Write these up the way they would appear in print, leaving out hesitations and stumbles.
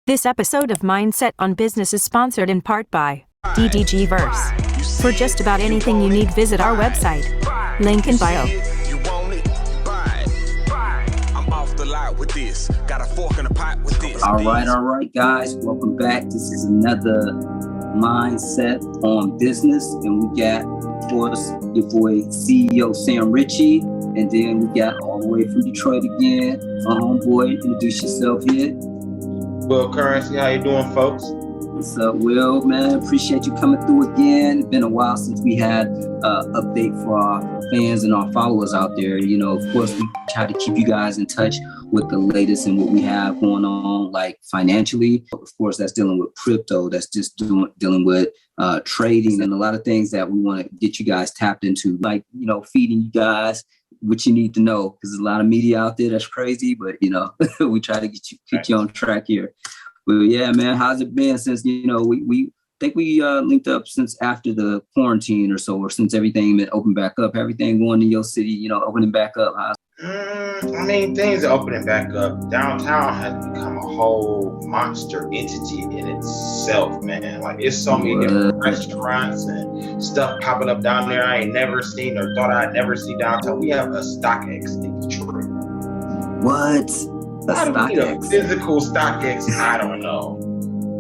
This episode of Mindset on Business is sponsored in part by DDG Verse. For just about anything you need, visit our website. Link in bio. You want it? Buy it. I'm off the lot with this. Got a fork in the pot with this. All right, guys. Welcome back. This is another Mindset on Business. And we got, of course, your boy CEO Sam Ritchie. And then we got all the way from Detroit again, my homeboy. Introduce yourself here. Will Currency, how you doing, folks? What's up, Will, man? Appreciate you coming through again. It's been a while since we had an update for our fans and our followers out there. You know, of course, we try to keep you guys in touch with the latest and what we have going on, like financially. Of course, that's dealing with crypto. That's just dealing with trading and a lot of things that we want to get you guys tapped into, like, you know, feeding you guys what you need to know, because there's a lot of media out there that's crazy, but, you know, we try to get you on track here. But yeah, man, how's it been since, you know, we think we linked up since after the quarantine or so, or since everything been opened back up, everything going in your city, you know, opening back up? I mean, things are opening back up. Downtown has become a whole monster entity in itself, man. Like, there's so many different restaurants and stuff popping up down there I ain't never seen or thought I'd never see downtown. We have a StockX in Detroit. What? A StockX? Physical StockX, I don't know.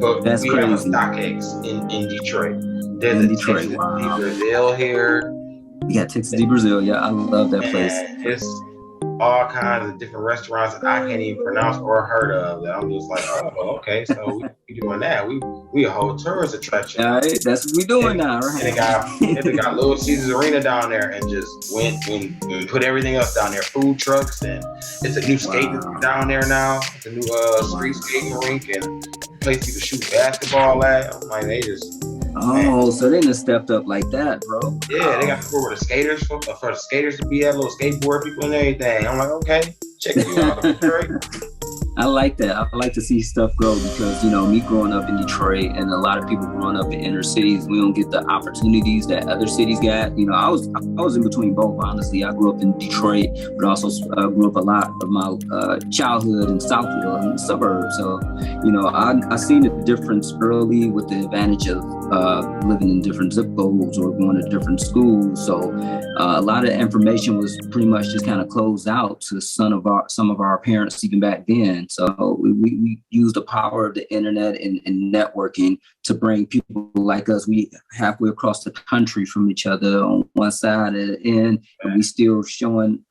But that's we crazy. Have a StockX in Detroit. There's Detroit. Texas Wow. Brazil here. Yeah, Texas de Brazil. Yeah, I love that place. It's all kinds of different restaurants that I can't even pronounce or heard of. That I'm just like, oh, okay, so we doing that. We a whole tourist attraction. All right, that's what we doing now, right? And they got Little Caesars Arena down there, and just went and put everything else down there. Food trucks, and it's a new skating down there now. It's a new street skating rink and place you can shoot basketball at. I'm like, they just. Oh, so they done stepped up like that, bro. Yeah, they got people where the skaters for the skaters to be at, little skateboard people and everything. I'm like, okay, check you out. Detroit. I like that. I like to see stuff grow because, you know, me growing up in Detroit and a lot of people growing up in inner cities, we don't get the opportunities that other cities got. You know, I was in between both, honestly. I grew up in Detroit, but also grew up a lot of my childhood in Southfield in the suburbs. So, you know, I seen the difference early with the advantage of living in different zip codes or going to different schools. So a lot of information was pretty much just kind of closed out to some of our parents even back then. So we use the power of the internet and networking to bring people like us. We halfway across the country from each other on one side of the end, and we still sharing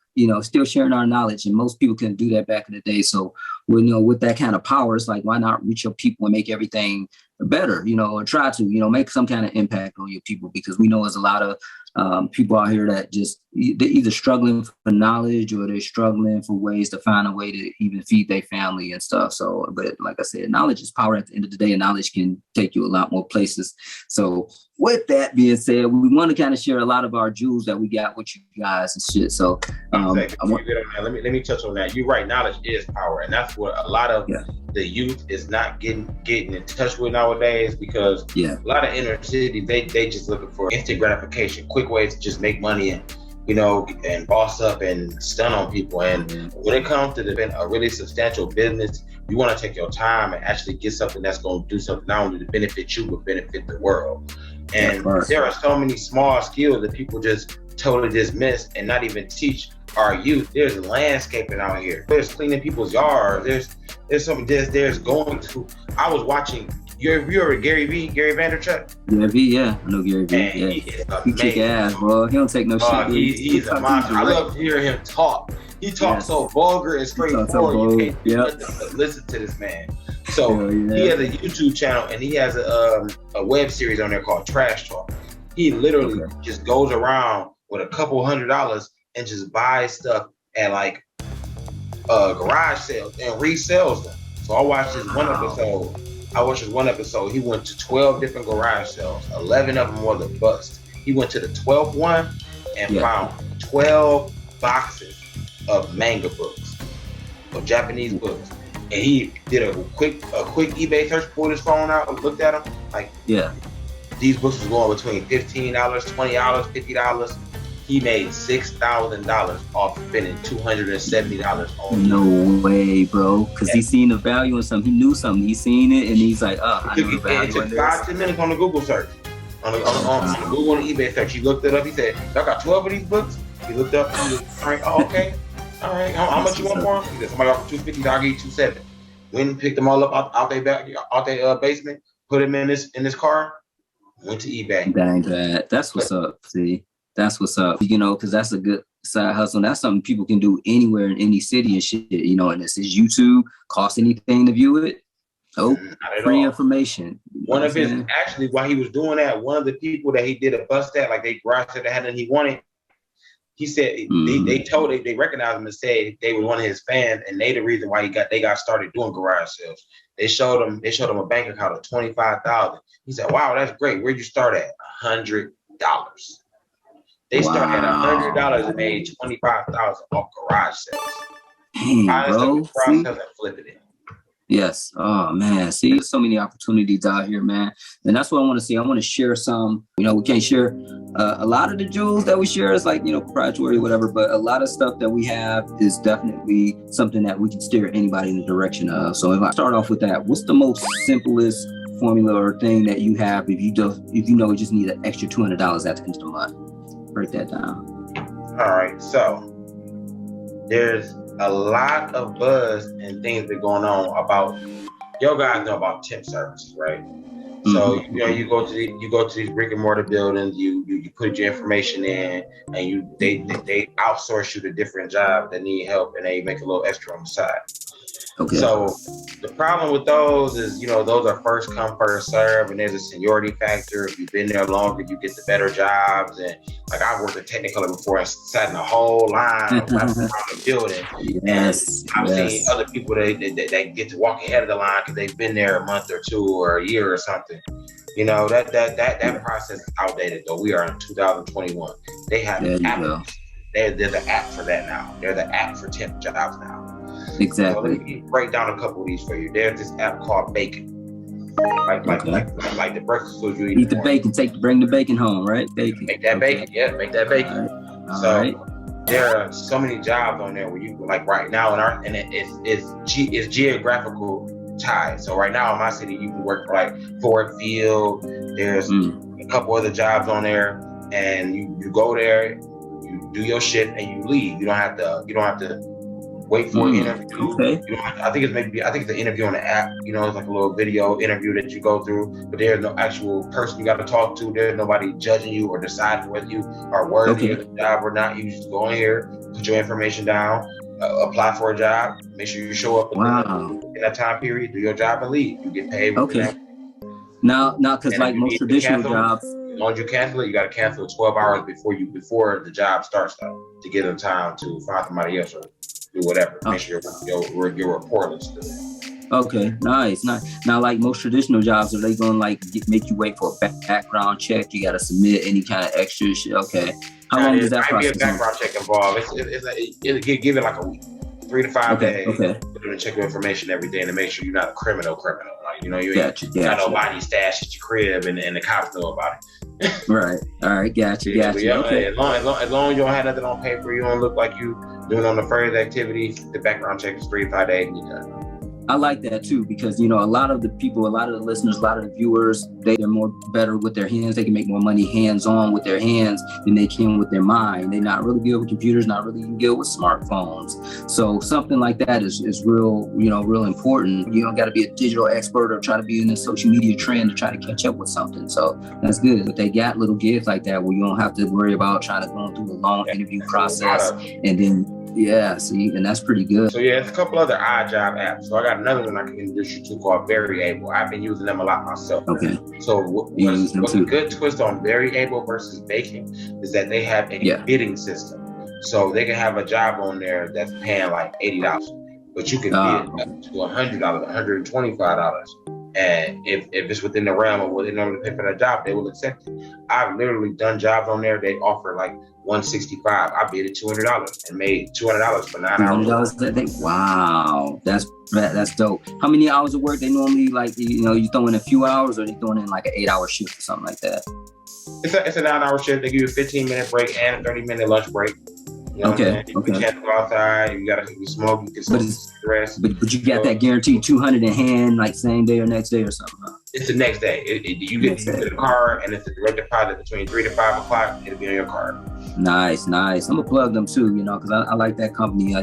our knowledge. And most people couldn't do that back in the day. So, you know, with that kind of power, it's like, why not reach your people and make everything better, you know, or try to, you know, make some kind of impact on your people, because we know there's a lot of people out here that just, they're either struggling for knowledge or they're struggling for ways to find a way to even feed their family and stuff. So, but like I said, knowledge is power at the end of the day, and knowledge can take you a lot more places. So with that being said, we want to kind of share a lot of our jewels that we got with you guys and shit. So let me touch on that. You're right. Knowledge is power. And that's what a lot of the youth is not getting in touch with nowadays, because a lot of inner cities, they just looking for instant gratification, quick ways to just make money and, you know, and boss up and stun on people. And when it comes to a really substantial business, you want to take your time and actually get something that's going to do something not only to benefit you, but benefit the world. And there are so many small skills that people just totally dismiss and not even teach our youth. There's landscaping out here. There's cleaning people's yards. There's something. There's going to. I was watching. You ever Gary Vaynerchuk? Gary V, yeah, I know Gary V. Man, yeah, he kick ass, bro. He don't take no shit. He's a monster. I love hearing him talk. He talks so vulgar and straightforward. You can't listen to this man. So he has a YouTube channel and he has a web series on there called Trash Talk. He literally just goes around with a couple $100 and just buys stuff at like garage sales and resells them. So I watched this one episode. He went to 12 different garage sales. 11 of them was a bust. He went to the 12th one and found 12 boxes of manga books, of Japanese books. And he did a quick eBay search, pulled his phone out and looked at them. Like, these books was going between $15, $20, $50. he made $6,000 off spending $270 on. No way, bro. Because he seen the value in something. He knew something. He seen it, and he's like, I know the value. It took 5-10 minutes on the Google search, on the Google and eBay search. He looked it up. He said, "Y'all got 12 of these books." He looked up. He was like, "Oh, okay, all right. How much you want for them?" He said, "Somebody offered $250. I'll give you $270." Went and picked them all up out their basement, put them in this car, went to eBay. That ain't bad. That's what's up. See. That's what's up, because that's a good side hustle. That's something people can do anywhere in any city and shit, and this is YouTube. Cost anything to view it? Oh, free information. One of his, actually, while he was doing that, one of the people that he did a bust at, like they garage sale that had and he wanted, he said they recognized him and said they were one of his fans, and they the reason why they got started doing garage sales. They showed him a bank account of $25,000. He said, "Wow, that's great. Where'd you start at?" $100. They started at $100 and made $25,000 off garage sales. Dang, bro. Garage sales and flipping it. Yes. Oh man. See, there's so many opportunities out here, man. And that's what I want to see. I want to share some. We can't share a lot of the jewels that we share is like, proprietary, whatever. But a lot of stuff that we have is definitely something that we can steer anybody in the direction of. So if I start off with that, what's the most simplest formula or thing that you have if you you just need an extra $200 at the end of the month? Break that down. All right. So there's a lot of buzz and things that are going on about. Your guys know about temp services, right? So you go to these brick and mortar buildings. You put your information in, and they outsource you to different jobs that need help, and they make a little extra on the side. Okay. So the problem with those is, those are first come, first serve, and there's a seniority factor. If you've been there longer, you get the better jobs. And like I've worked at Technicolor before and sat in a whole line around the building. Yes. And I've seen other people that get to walk ahead of the line because they've been there a month or two or a year or something. That process is outdated though. We are in 2021. They have an app. There's an app for that now. There's an app for temp jobs now. Exactly. So let me break down a couple of these for you. There's this app called Bacon. Like the breakfast food you eat the bacon. Bring the bacon home, right? Bacon. Make that bacon. Yeah, make that bacon. All right. There are so many jobs on there where you like right now it's geographical tied. So right now in my city, you can work for like Ford Field. There's a couple other jobs on there, and you go there, you do your shit, and you leave. You don't have to wait for an interview. Okay. I think it's the interview on the app. It's like a little video interview that you go through, but there's no actual person you got to talk to. There's nobody judging you or deciding whether you are worthy of the job or not. You just go in here, put your information down, apply for a job, make sure you show up in that time period, do your job and leave. You get paid. Okay. Now, because like most traditional jobs, as long as you cancel it, you got to cancel it 12 hours before the job starts though, to give them time to find somebody else or do whatever. Make sure your report is still. Okay, nice. Now, like most traditional jobs, are they going to make you wait for a background check? You got to submit any kind of extra shit? Okay. How long does that process? Might be a background check involved. It'll give it like a week, 3 to 5 days. Okay. Put in check your information every day to make sure you're not a criminal. Like, you ain't got nobody stashed at your crib and the cops know about it. Right. All right. Gotcha. Okay. As long as you don't have nothing on paper, you don't look like you doing on the first activity, the background check is 3 to 5 days and you're done. I like that too, because a lot of the people, a lot of the listeners, a lot of the viewers, they're better with their hands. They can make more money hands-on with their hands than they can with their mind. They're not really good with computers, not really good with smartphones. So something like that is real, real important. You don't got to be a digital expert or try to be in the social media trend to try to catch up with something. So that's good. But they got little gigs like that where you don't have to worry about trying to go through a long interview process and then. Yeah, see, and that's pretty good. So yeah, there's a couple other odd job apps. So I got another one I can introduce you to called Very Able. I've been using them a lot myself. Okay. So what's a good twist on Very Able versus Bacon is that they have a bidding system. So they can have a job on there that's paying like $80, but you can bid up to $100, $125. And if it's within the realm of what they normally pay for that job, they will accept it. I've literally done jobs on there. They offer like $165. I bid it $200 and made $200 for 9 hours. $200 a day. Wow, that's dope. How many hours of work they normally like? You throw in a few hours, or they throwing in like an 8-hour shift or something like that? It's a 9-hour shift. They give you a 15-minute break and a 30-minute lunch break. You know Okay. You can't go outside. You gotta smoke. You can smoke cigarettes. But you got that guaranteed 200 in hand, like same day or next day or something. Huh? It's the next day. You get the car, and it's a direct deposit between 3 to 5 o'clock. It'll be on your card. Nice. I'm gonna plug them too, because I like that company.